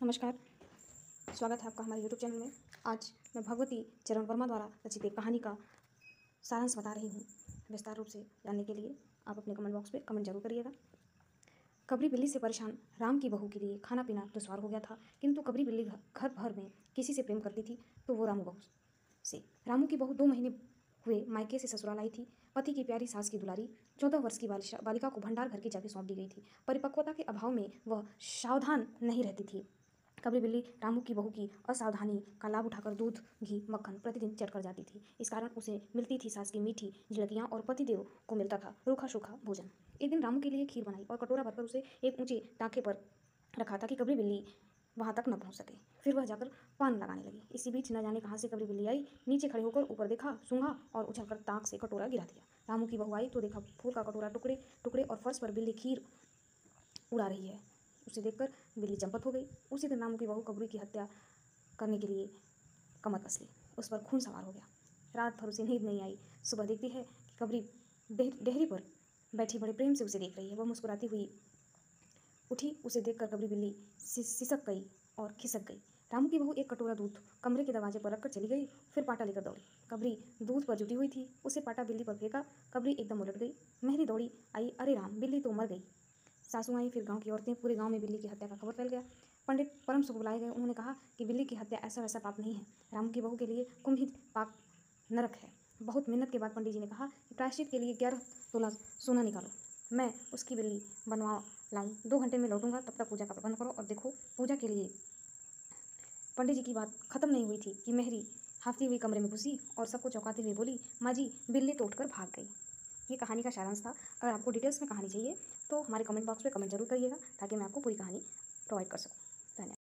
नमस्कार, स्वागत है आपका हमारे यूट्यूब चैनल में। आज मैं भगवती चरण वर्मा द्वारा रचित एक कहानी का सारांश बता रही हूँ। विस्तार रूप से जानने के लिए आप अपने कमेंट बॉक्स में कमेंट जरूर करिएगा। कबरी बिल्ली से परेशान राम की बहू के लिए खाना पीना दुश्वार हो गया था, किंतु कबरी बिल्ली घर भर में किसी से प्रेम करती थी तो वो रामू बहू से। रामू की बहू 2 महीने हुए मायके से ससुराल आई थी। पति की प्यारी सास की दुलारी 14 वर्ष की बालिका को भंडार घर की चाबी सौंप दी गई थी। परिपक्वता के अभाव में वह सावधान नहीं रहती थी। कबरी बिल्ली रामू की बहू की असावधानी का लाभ उठाकर दूध घी मक्खन प्रतिदिन चट कर जाती थी। इस कारण उसे मिलती थी सास की मीठी झिड़कियाँ और पतिदेव को मिलता था रूखा सूखा भोजन। एक दिन रामू के लिए खीर बनाई और कटोरा भरकर उसे एक ऊंचे टाँके पर रखा ताकि कबरी बिल्ली वहाँ तक न पहुँच सके। फिर वह जाकर पान लगाने लगी। इसी बीच न जाने कहाँ से कबरी बिल्ली आई, नीचे खड़े होकर ऊपर देखा, सूंघा और उछलकर ताक से कटोरा गिरा दिया। रामू की बहू आई तो देखा फूल का कटोरा टुकड़े टुकड़े और फर्श पर बिल्ली खीर उड़ा रही है। उसे देखकर बिल्ली चंपत हो गई। उसी दिन रामू की बहू कबरी की हत्या करने के लिए कमर कस ली। उस पर खून सवार हो गया। रात भर उसे नींद नहीं आई। सुबह देखती है कि कबरी डेहरी पर बैठी बड़े प्रेम से उसे देख रही है। वह मुस्कुराती हुई उठी। उसे देखकर कबरी बिल्ली सिसक गई और खिसक गई। रामू की बहू एक कटोरा दूध कमरे के दरवाजे पर रखकर चली गई, फिर पाटा लेकर दौड़ी। कबरी दूध पर जुटी हुई थी। उसे पाटा बिल्ली पर फेंका। कबरी एकदम उलट गई। मेहरी दौड़ी आई, अरे राम, बिल्ली तो मर गई। सासू आई, फिर गांव की औरतें, पूरे गांव में बिल्ली की हत्या का खबर फैल गया। पंडित परम सुख बुलाए गए। उन्होंने कहा कि बिल्ली की हत्या ऐसा वैसा पाप नहीं है, रामू की बहू के लिए कुंभ ही पाप नरक है। बहुत मिन्नत के बाद पंडित जी ने कहा कि प्रायश्चित के लिए 11 तोला सोना निकालो, मैं उसकी बिल्ली बनवा लाऊं। 2 घंटे में लौटूंगा, तब तक पूजा का प्रबंध करो। और देखो, पूजा के लिए पंडित जी की बात खत्म नहीं हुई थी कि मेहरी हाफती हुई कमरे में घुसी और सबको चौंकाते हुए बोली, माँ जी, बिल्ली तो उठकर भाग गई। ये कहानी का सारांश था। अगर आपको डिटेल्स में कहानी चाहिए तो हमारे कमेंट बॉक्स में कमेंट जरूर करिएगा ताकि मैं आपको पूरी कहानी प्रोवाइड कर सकूँ।